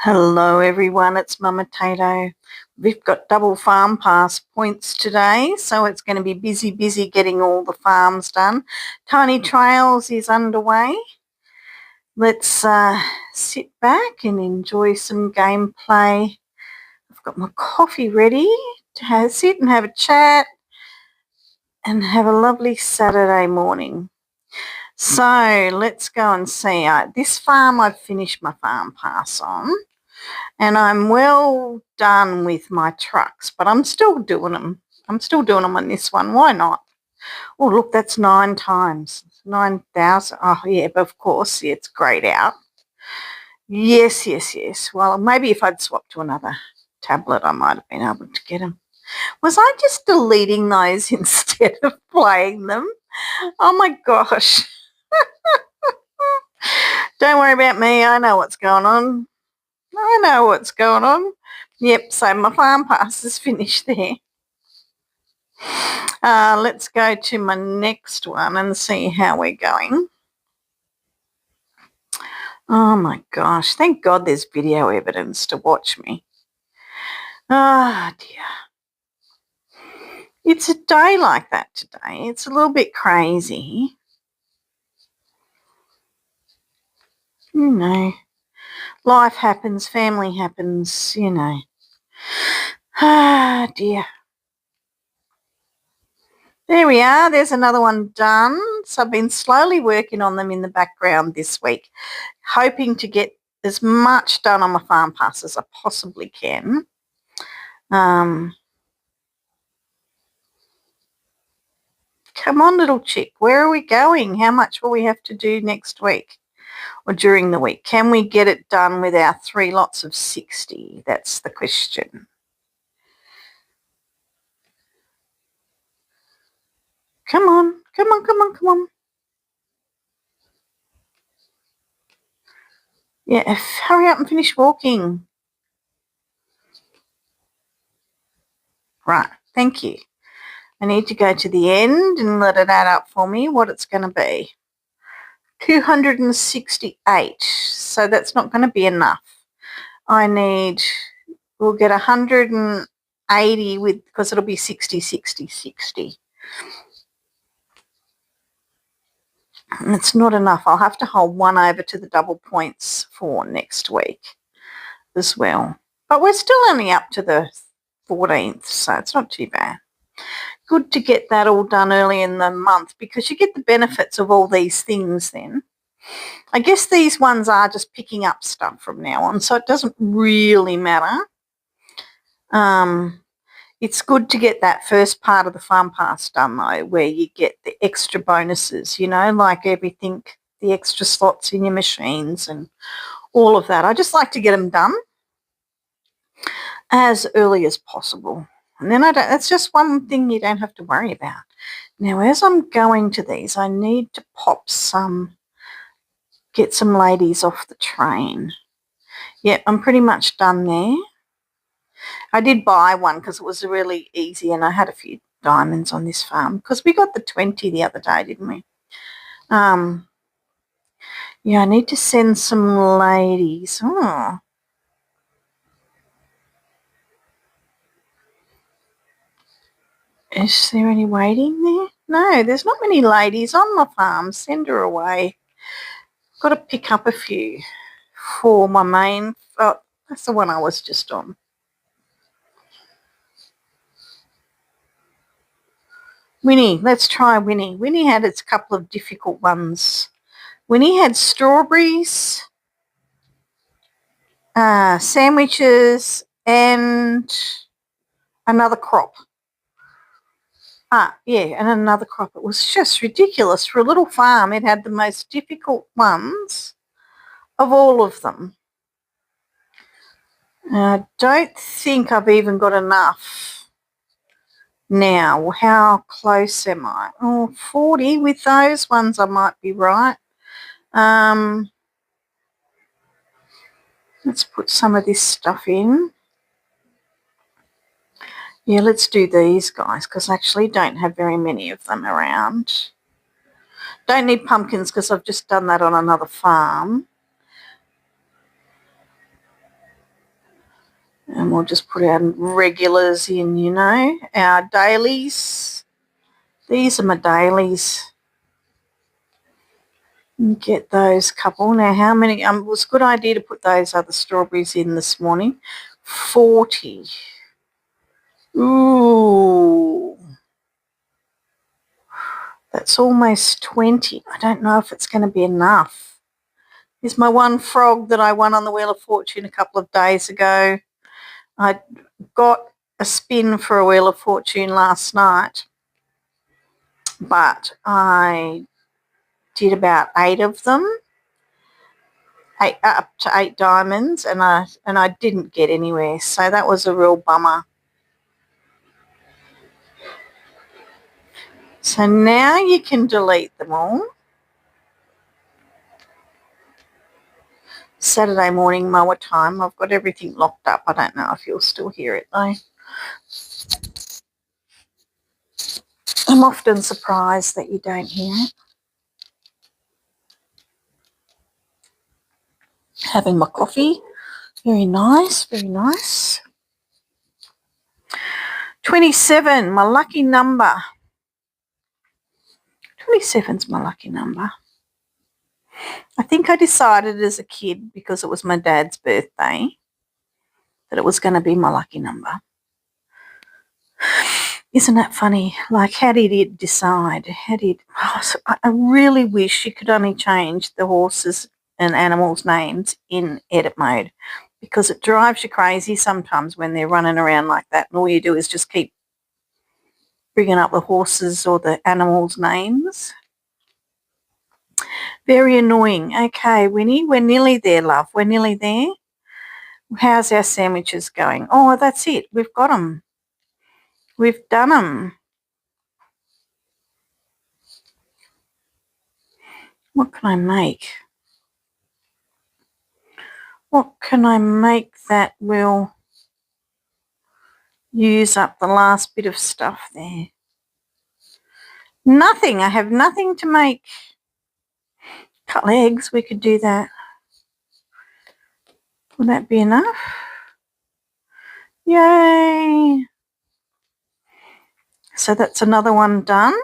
Hello everyone, it's Mumma Tato. We've got double farm pass points today, so it's going to be busy getting all the farms done. Tiny Trails is underway. Let's sit back and enjoy some gameplay. I've got my coffee ready to sit and have a chat and have a lovely Saturday morning. So let's go and see. This farm I've finished my farm pass on. And I'm well done with my trucks, but I'm still doing them. I'm still doing them on this one. Why not? Oh, look, that's 9 times. 9,000. Oh, yeah, but of course, yeah, it's grayed out. Yes. Well, maybe if I'd swapped to another tablet, I might have been able to get them. Was I just deleting those instead of playing them? Oh, my gosh. Don't worry about me. I know what's going on. Yep, so my farm pass is finished there. Let's go to my next one and see how we're going. Oh my gosh, thank God there's video evidence to watch me. Oh dear. It's a day like that today. It's a little bit crazy. You know, life happens, family happens, you know. Ah dear. There we are. There's another one done. So I've been slowly working on them in the background this week, hoping to get as much done on my farm pass as I possibly can. Come on, little chick. Where are we going? How much will we have to do next week or during the week? Can we get it done with our 3 lots of 60? That's the question. Come on. Yeah, hurry up and finish walking. Right, thank you. I need to go to the end and let it add up for me what it's going to be. 268. So that's not going to be enough. We'll get 180 because it'll be 60. And it's not enough. I'll have to hold one over to the double points for next week as well. But we're still only up to the 14th, so it's not too bad. Good to get that all done early in the month because you get the benefits of all these things then. I guess these ones are just picking up stuff from now on, so it doesn't really matter. It's good to get that first part of the farm pass done though, where you get the extra bonuses, you know, like everything, the extra slots in your machines and all of that. I just like to get them done as early as possible. And then that's just one thing you don't have to worry about. Now, as I'm going to these, I need to get some ladies off the train. Yeah, I'm pretty much done there. I did buy one because it was really easy and I had a few diamonds on this farm because we got the 20 the other day, didn't we? Yeah, I need to send some ladies. Oh. Is there any waiting there? No, there's not many ladies on my farm. Send her away. Got to pick up a few for my main. Oh, that's the one I was just on. Winnie, let's try Winnie. Winnie had its couple of difficult ones. Winnie had strawberries, sandwiches, and another crop. Yeah, and another crop. It was just ridiculous. For a little farm, it had the most difficult ones of all of them. I don't think I've even got enough now. How close am I? Oh, 40 with those ones I might be right. Let's put some of this stuff in. Yeah, let's do these guys because I actually don't have very many of them around. Don't need pumpkins because I've just done that on another farm. And we'll just put our regulars in, you know, our dailies. These are my dailies. And get those couple. Now, how many? It was a good idea to put those other strawberries in this morning. 40. Ooh. That's almost 20. I don't know if it's going to be enough. Here's my one frog that I won on the Wheel of Fortune a couple of days ago. I got a spin for a Wheel of Fortune last night, but I did about 8 of them, up to 8 diamonds, and I didn't get anywhere. So that was a real bummer. So now you can delete them all. Saturday morning mower time. I've got everything locked up. I don't know if you'll still hear it though. I'm often surprised that you don't hear it. Having my coffee. Very nice, very nice. 27, my lucky number. 27's my lucky number. I think I decided as a kid, because it was my dad's birthday, that it was going to be my lucky number. Isn't that funny? Like, how did it decide? I really wish you could only change the horses and animals' names in edit mode, because it drives you crazy sometimes when they're running around like that, and all you do is just keep bringing up the horses or the animals' names. Very annoying. Okay, Winnie, we're nearly there, love. We're nearly there. How's our sandwiches going? Oh, that's it. We've got them. We've done them. What can I make? What can I make that will use up the last bit of stuff there? Nothing. I have nothing to make. Couple of eggs, we could do that. Will that be enough? Yay. So that's another one done.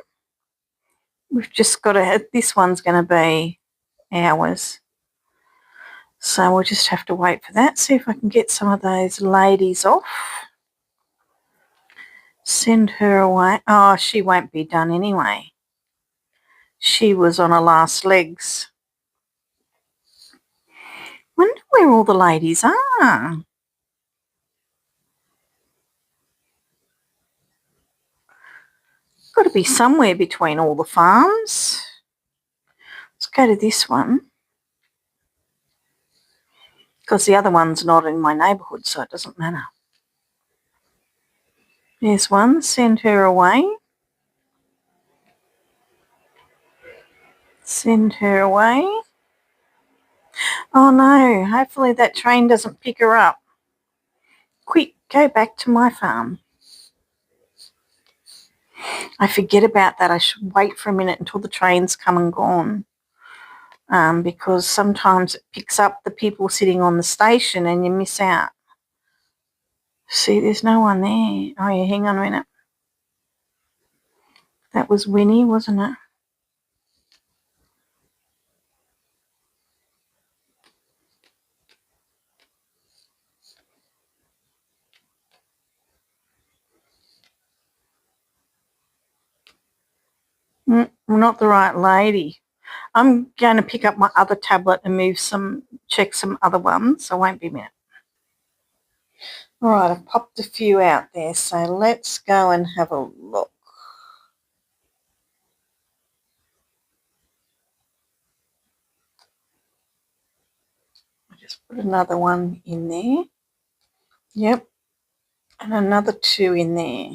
We've just got to have, this one's going to be hours. So we'll just have to wait for that. See if I can get some of those ladies off. Send her away. Oh, she won't be done anyway. She was on her last legs. Wonder where all the ladies are. Got to be somewhere between all the farms. Let's go to this one, because the other one's not in my neighbourhood, so it doesn't matter. There's one. Send her away. Send her away. Oh no, hopefully that train doesn't pick her up. Quick, go back to my farm. I forget about that. I should wait for a minute until the train's come and gone, because sometimes it picks up the people sitting on the station and you miss out. See, there's no one there. Oh yeah, hang on a minute. That was Winnie, wasn't it? Not the right lady. I'm going to pick up my other tablet and check some other ones. I won't be a minute. All right, I've popped a few out there, so let's go and have a look. I'll just put another one in there. Yep, and another 2 in there.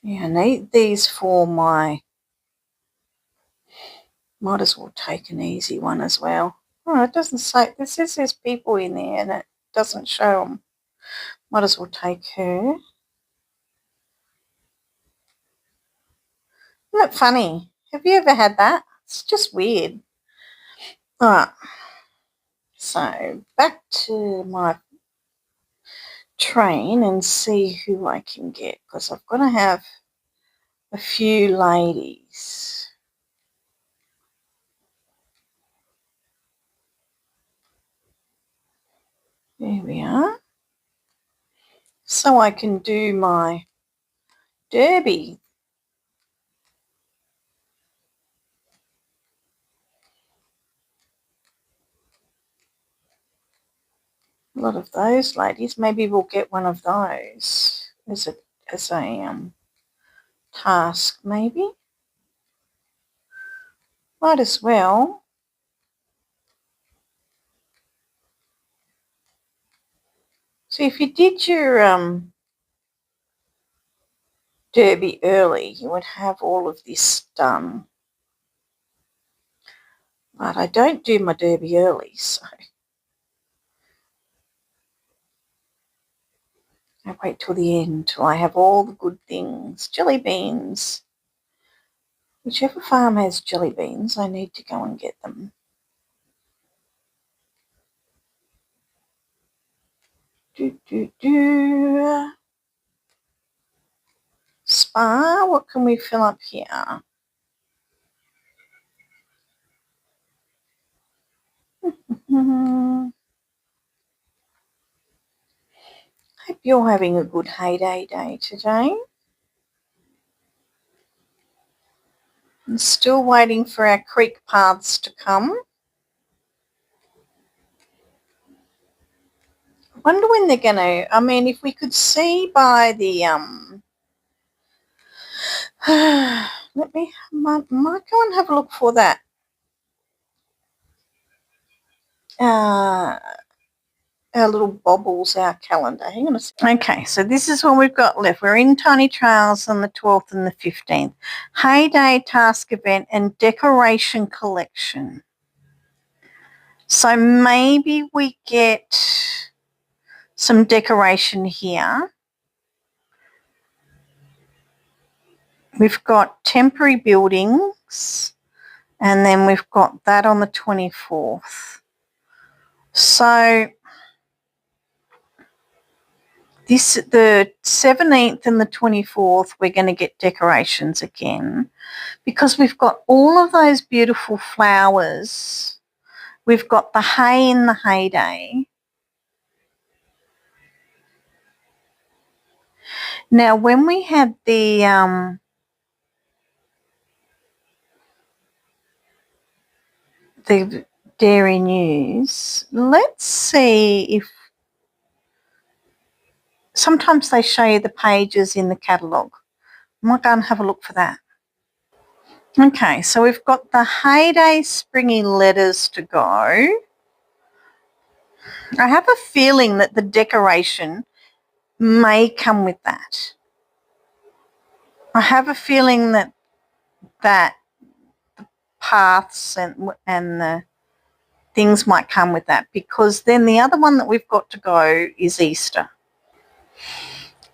Yeah, I need these for my... Might as well take an easy one as well. Oh, it doesn't say... It says there's people in there and it doesn't show them. Might as well take her. Isn't it funny? Have you ever had that? It's just weird. All right. So back to my train and see who I can get, because I've got to have a few ladies. There we are. So I can do my derby. A lot of those ladies. Maybe we'll get one of those as a task, maybe. Might as well. So if you did your derby early, you would have all of this done. But I don't do my derby early, so I wait till the end, till I have all the good things. Jelly beans. Whichever farm has jelly beans, I need to go and get them. Spa, what can we fill up here? Hope you're having a good heyday day today. I'm still waiting for our creek paths to come. I wonder when they're going to, I mean, if we could see by the, might go and have a look for that. Our little bobbles, our calendar. Hang on a second. Okay, so this is what we've got left. We're in Tiny Trails on the 12th and the 15th. Heyday task event and decoration collection. So maybe we get some decoration here. We've got temporary buildings, and then we've got that on the 24th. So the 17th and the 24th, we're going to get decorations again, because we've got all of those beautiful flowers. We've got the hay in the heyday. Now, when we had the Dairy News, let's see if sometimes they show you the pages in the catalogue. I might go and have a look for that. Okay, so we've got the heyday springy letters to go. I have a feeling that the decoration may come with that. I have a feeling that the paths and the things might come with that, because then the other one that we've got to go is Easter.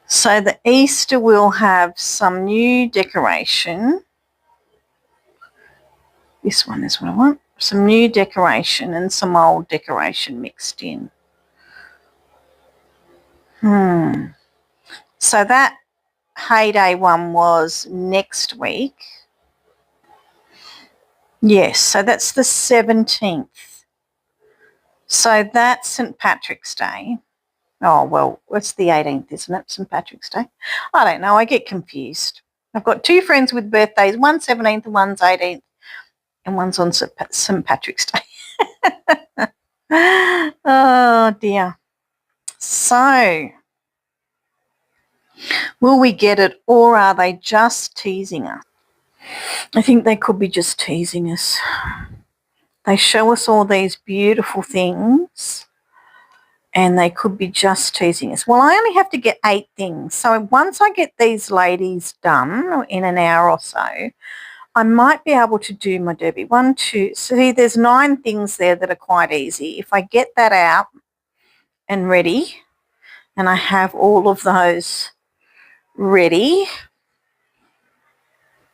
So the Easter will have some new decoration. This one is what I want. Some new decoration and some old decoration mixed in. So that heyday one was next week. Yes, so that's the 17th. So that's St. Patrick's Day. Oh, well, it's the 18th, isn't it? St. Patrick's Day. I don't know. I get confused. I've got two friends with birthdays, one's 17th and one's 18th, and one's on St. Patrick's Day. Oh, dear. So, will we get it, or are they just teasing us? I think they could be just teasing us. They show us all these beautiful things, and they could be just teasing us. Well, I only have to get 8 things. So once I get these ladies done in an hour or so, I might be able to do my derby. 1, 2, see, there's 9 things there that are quite easy. If I get that out and ready, and I have all of those ready,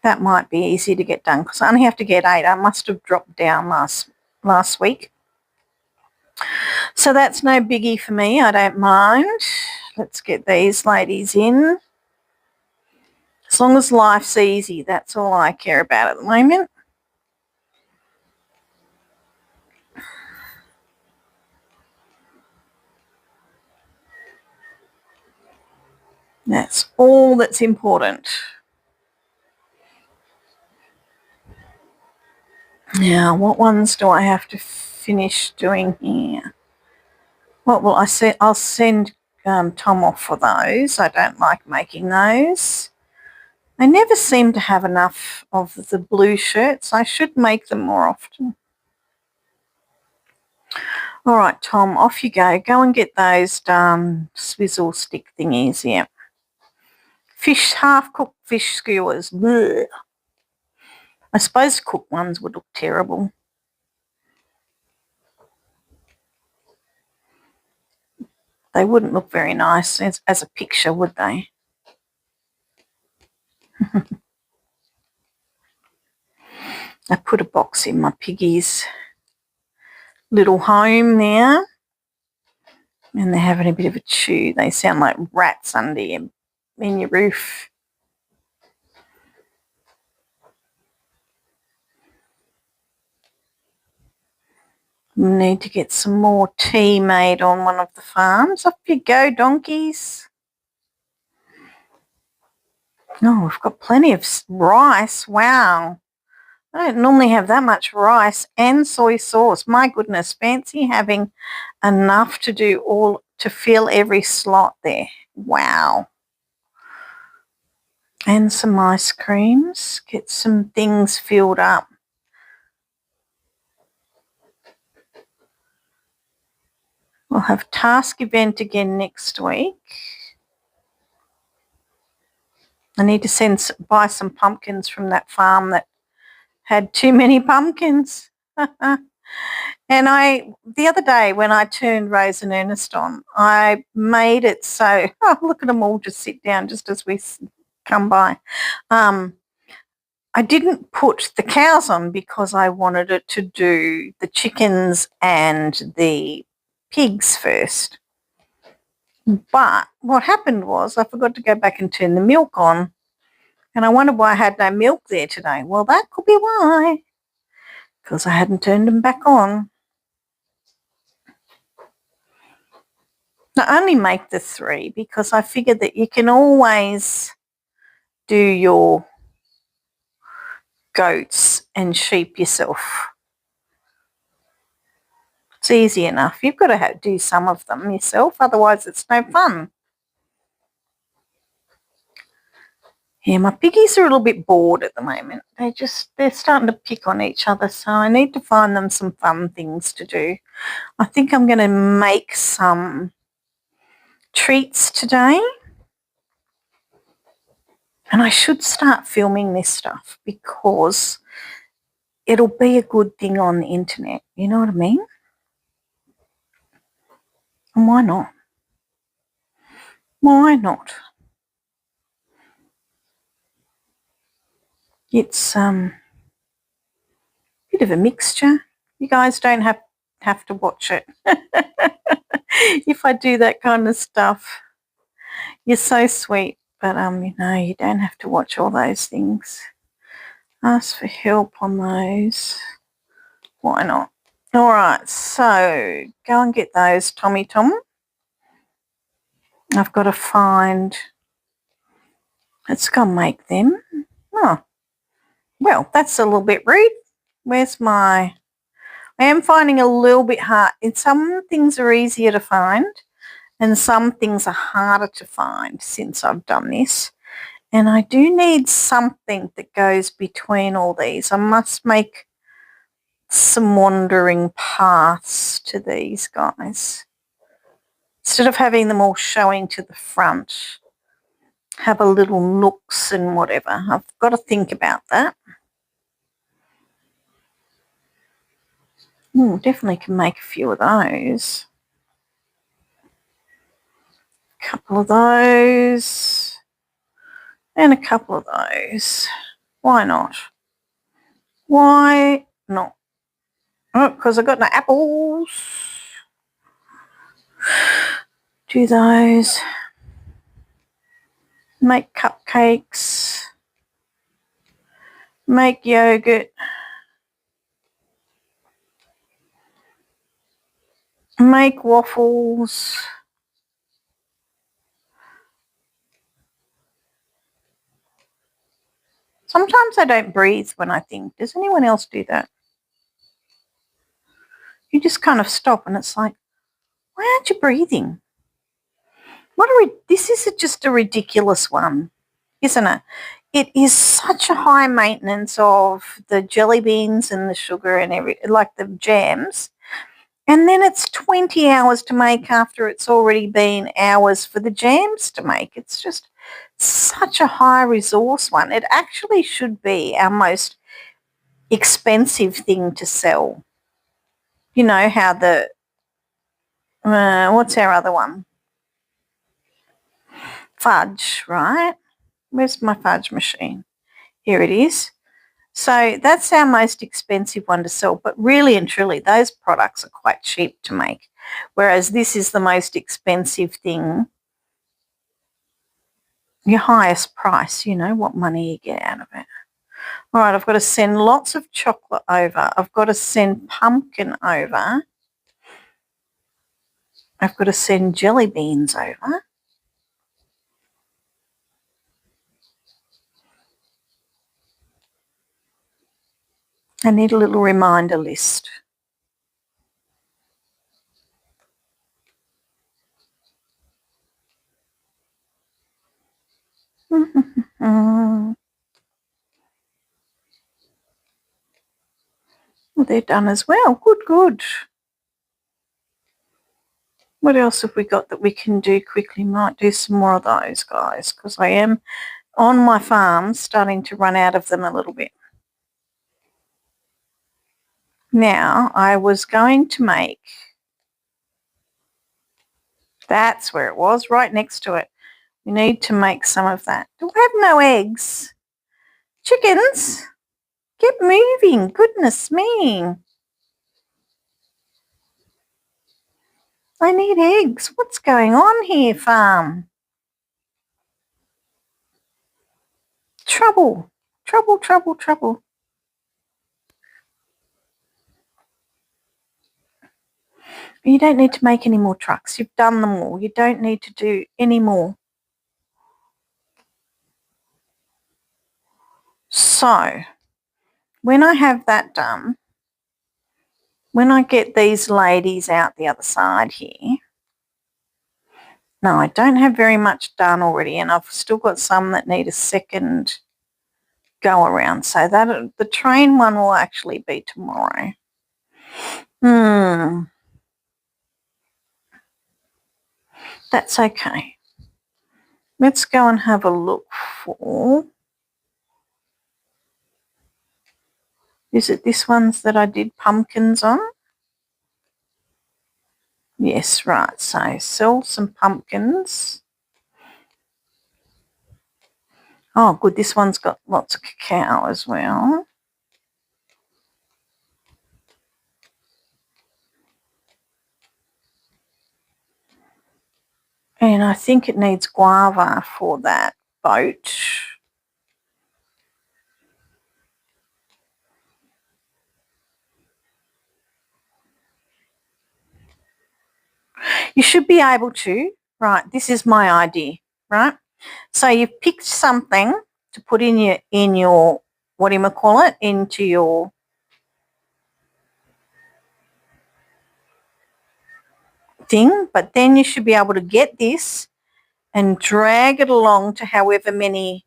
that might be easy to get done, because I only have to get 8. I must have dropped down last week. So that's no biggie for me. I don't mind. let's get these ladies in. As long as life's easy, that's all I care about at the moment. That's all that's important. Now, what ones do I have to finish doing here? What will I say? I'll send Tom off for those. I don't like making those. I never seem to have enough of the blue shirts. I should make them more often. All right, Tom, off you go. Go and get those swizzle stick thingies here. Fish, half-cooked fish skewers. Blech. I suppose cooked ones would look terrible. They wouldn't look very nice as a picture, would they? I put a box in my piggy's little home there, and they're having a bit of a chew. They sound like rats under in your roof. We need to get some more tea made on one of the farms. Up you go, donkeys. Oh, we've got plenty of rice. Wow. I don't normally have that much rice and soy sauce. My goodness, fancy having enough to fill every slot there. Wow. And some ice creams. Get some things filled up. We'll have task event again next week. I need to buy some pumpkins from that farm that had too many pumpkins. And the other day when I turned Rose and Ernest on, I made it so, look at them all just sit down just as we come by. I didn't put the cows on because I wanted it to do the chickens and the pigs first. But what happened was I forgot to go back and turn the milk on, and I wondered why I had no milk there today. Well, that could be why, because I hadn't turned them back on. I only make the 3 because I figured that you can always do your goats and sheep yourself. It's easy enough. You've got to do some of them yourself, otherwise it's no fun. Yeah, my piggies are a little bit bored at the moment. They're starting to pick on each other, so I need to find them some fun things to do. I think I'm going to make some treats today. And I should start filming this stuff because it'll be a good thing on the internet. You know what I mean? And why not? Why not? It's a bit of a mixture. You guys don't have to watch it. If I do that kind of stuff, you're so sweet. But, you don't have to watch all those things. Ask for help on those. Why not? All right, so go and get those, Tommy Tom. I've got to find... Let's go and make them. Oh, well, that's a little bit rude. Where's my... I am finding a little bit hard. And some things are easier to find and some things are harder to find since I've done this. And I do need something that goes between all these. I must make some wandering paths to these guys. Instead of having them all showing to the front, have a little nooks and whatever. I've got to think about that. Definitely can make a few of those. A couple of those. And a couple of those. Why not? Why not? Oh, because I've got no apples. Do those. make cupcakes, make yogurt, make waffles. Sometimes I don't breathe when I think. Does anyone else do that? You just kind of stop and it's like, why aren't you breathing? This is just a ridiculous one, isn't it? It is such a high maintenance of the jelly beans and the sugar and like the jams. And then it's 20 hours to make after it's already been hours for the jams to make. It's just such a high resource one. It actually should be our most expensive thing to sell. You know how what's our other one? Fudge, right? Where's my fudge machine? Here it is. So that's our most expensive one to sell, but really and truly, those products are quite cheap to make, whereas this is the most expensive thing, your highest price, you know, what money you get out of it. All right, I've got to send lots of chocolate over. I've got to send pumpkin over. I've got to send jelly beans over. I need a little reminder list. Well, they're done as well. Good, good. What else have we got that we can do quickly? Might do some more of those, guys, because I am on my farm starting to run out of them a little bit. Now, I was going to make, that's where it was, right next to it. We need to make some of that. Do I have no eggs? Chickens, get moving. Goodness me. I need eggs. What's going on here, farm? Trouble, trouble, trouble, trouble. You don't need to make any more trucks. You've done them all. You don't need to do any more. So, when I have that done, when I get these ladies out the other side here, no, I don't have very much done already, and I've still got some that need a second go around. So that the train one will actually be tomorrow. That's okay. Let's go and have a look for, is it this one's that I did pumpkins on? Yes, right. So sell some pumpkins. Oh, good. This one's got lots of cacao as well. And I think it needs guava for that boat. You should be able to, right, this is my idea, right? So you've picked something to put in your what do you call it, into your thing, but then you should be able to get this and drag it along to however many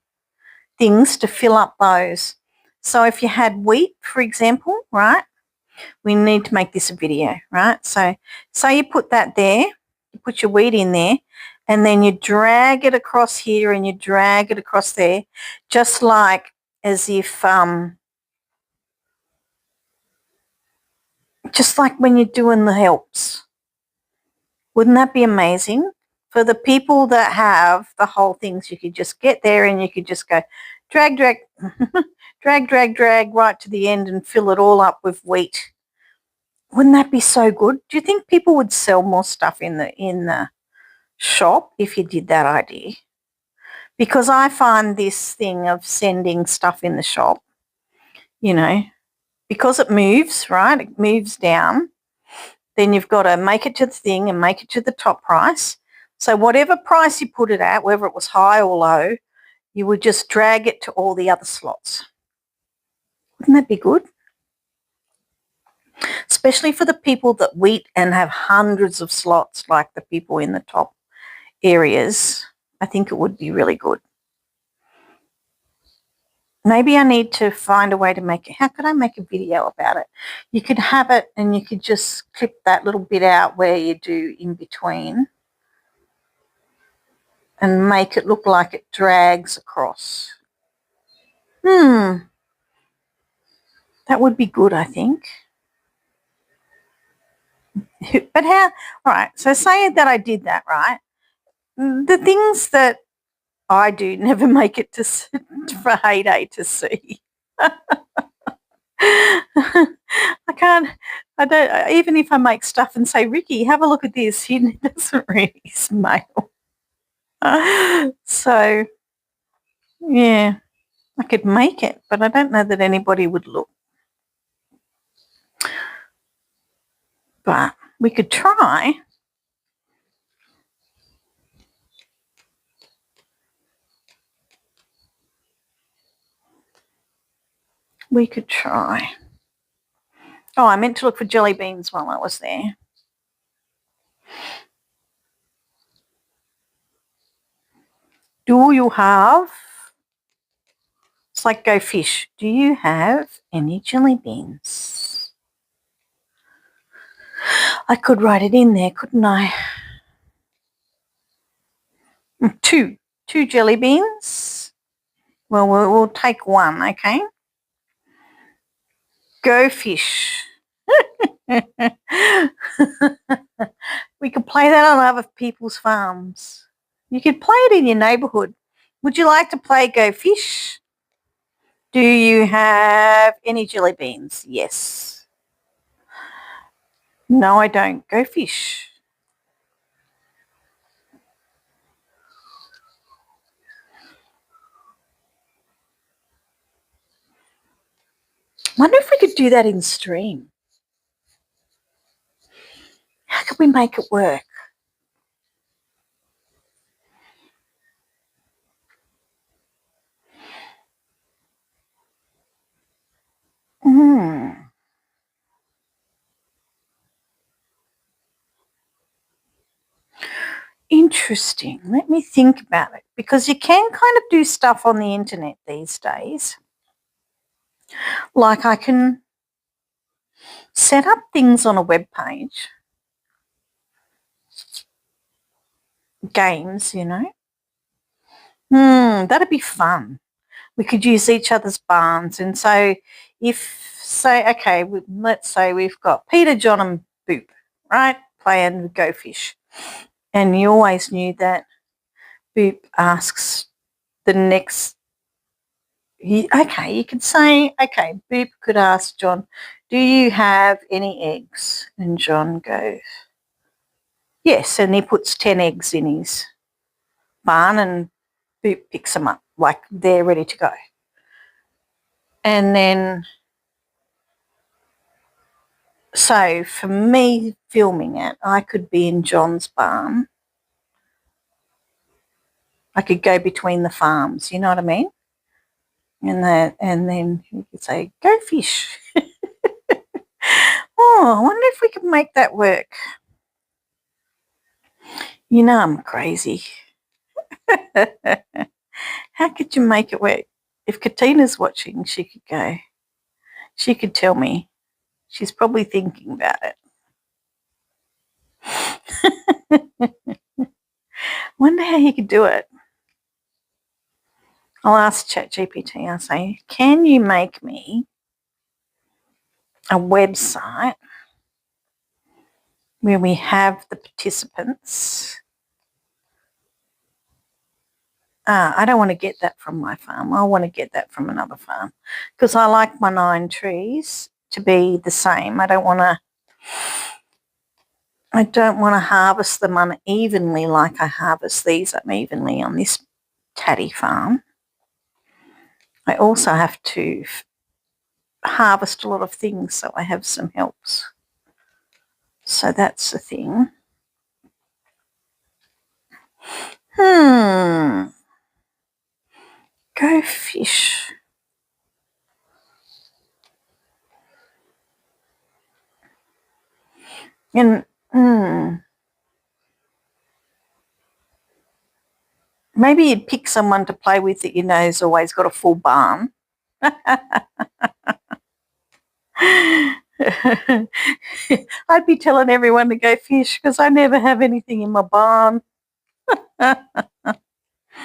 things to fill up those. So if you had wheat, for example, right, we need to make this a video, right? So you put that there, you put your wheat in there, and then you drag it across here and you drag it across there, just like as if, just like when you're doing the helps. Wouldn't that be amazing? For the people that have the whole things, you could just get there and you could just go drag, drag, drag, drag, drag right to the end and fill it all up with wheat. Wouldn't that be so good? Do you think people would sell more stuff in the shop if you did that idea? Because I find this thing of sending stuff in the shop, you know, because it moves, right? It moves down. Then you've got to make it to the thing and make it to the top price. So whatever price you put it at, whether it was high or low, you would just drag it to all the other slots. Wouldn't that be good? Especially for the people that wait and have hundreds of slots like the people in the top areas. I think it would be really good. Maybe I need to find a way to make it. How could I make a video about it? You could have it and you could just clip that little bit out where you do in between and make it look like it drags across. That would be good, I think. But how? All right, so say that I did that, right? The things that I do never make it to for Heyday to see. I can't, I don't, even if I make stuff and say, Ricky, have a look at this, he doesn't really smile. So, yeah, I could make it, but I don't know that anybody would look. But we could try. We could try. Oh, I meant to look for jelly beans while I was there. Do you have, it's like go fish, do you have any jelly beans? I could write it in there, couldn't I? Two jelly beans. Well, we'll take one, okay? Go fish. We could play that on other people's farms. You could play it in your neighbourhood. Would you like to play Go Fish? Do you have any jelly beans? Yes. No, I don't. Go fish. Wonder if we could do that in stream. How could we make it work? Interesting. Let me think about it, because you can kind of do stuff on the internet these days. Like I can set up things on a web page, games, you know. That'd be fun. We could use each other's barns. And so okay, let's say we've got Peter, John and Boop, right, playing Go Fish. And you always knew that Boop asks the next, you could say, okay, Boop could ask John, do you have any eggs? And John goes, yes, and he puts 10 eggs in his barn and Boop picks them up like they're ready to go. And then, so for me filming it, I could be in John's barn. I could go between the farms, you know what I mean? And then you could say, Go Fish. Oh, I wonder if we could make that work. You know I'm crazy. How could you make it work? If Katina's watching, she could go. She could tell me. She's probably thinking about it. Wonder how you could do it. I'll ask ChatGPT. I'll say, can you make me a website where we have the participants? I don't want to get that from my farm. I want to get that from another farm, because I like my 9 trees to be the same. I don't want to harvest them unevenly like I harvest these unevenly on this Tatty farm. I also have to harvest a lot of things, so I have some helps. So that's the thing. Go fish. And maybe you'd pick someone to play with that you know has always got a full barn. I'd be telling everyone to go fish because I never have anything in my barn.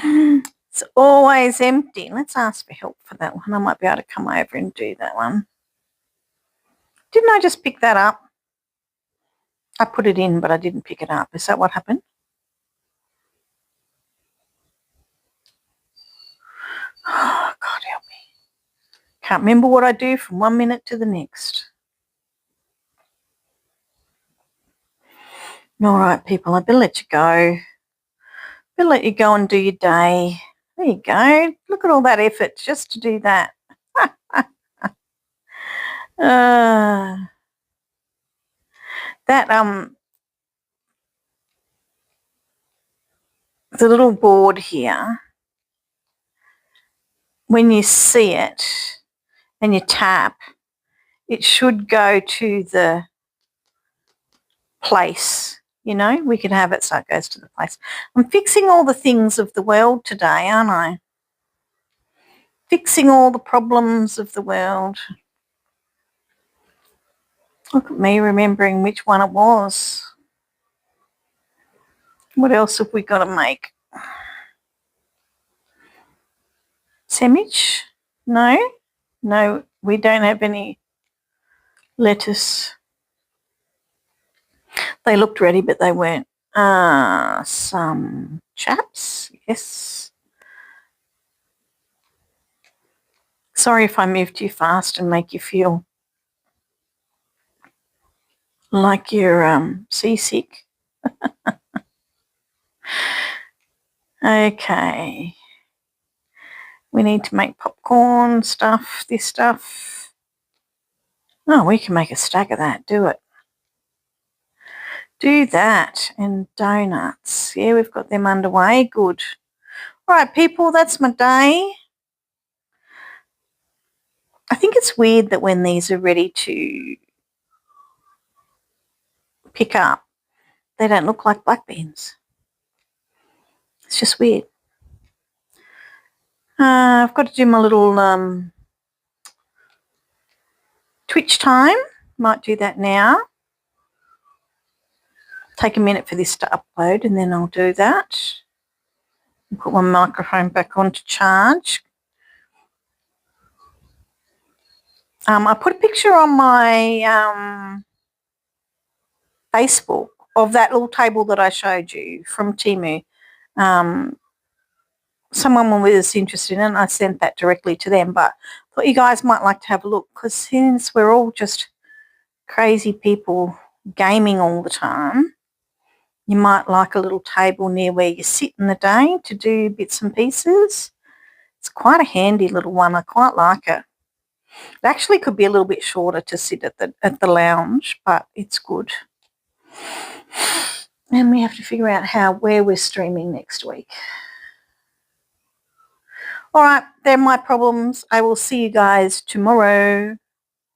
It's always empty. Let's ask for help for that one. I might be able to come over and do that one. Didn't I just pick that up? I put it in, but I didn't pick it up. Is that what happened? Oh, God help me. Can't remember what I do from 1 minute to the next. All right, people, I better let you go. Better let you go and do your day. There you go. Look at all that effort just to do that. The little board here, when you see it and you tap, it should go to the place. You know, we could have it so it goes to the place. I'm fixing all the things of the world today, aren't I? Fixing all the problems of the world. Look at me remembering which one it was. What else have we got to make? Sandwich? No, we don't have any lettuce. They looked ready, but they weren't. Some chaps, yes. Sorry if I move too fast and make you feel like you're seasick. Okay. We need to make popcorn stuff, this stuff. Oh, we can make a stack of that. Do it. Do that. And donuts. Yeah, we've got them underway. Good. All right, people, that's my day. I think it's weird that when these are ready to pick up, they don't look like black beans. It's just weird. I've got to do my little Twitch time. Might do that now. Take a minute for this to upload and then I'll do that. Put my microphone back on to charge. I put a picture on my Facebook of that little table that I showed you from Temu. Someone was interested in it and I sent that directly to them, but I thought you guys might like to have a look because since we're all just crazy people gaming all the time, you might like a little table near where you sit in the day to do bits and pieces. It's quite a handy little one. I quite like it. It actually could be a little bit shorter to sit at the lounge, but it's good. And we have to figure out where we're streaming next week. All right, they're my problems. I will see you guys tomorrow.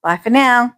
Bye for now.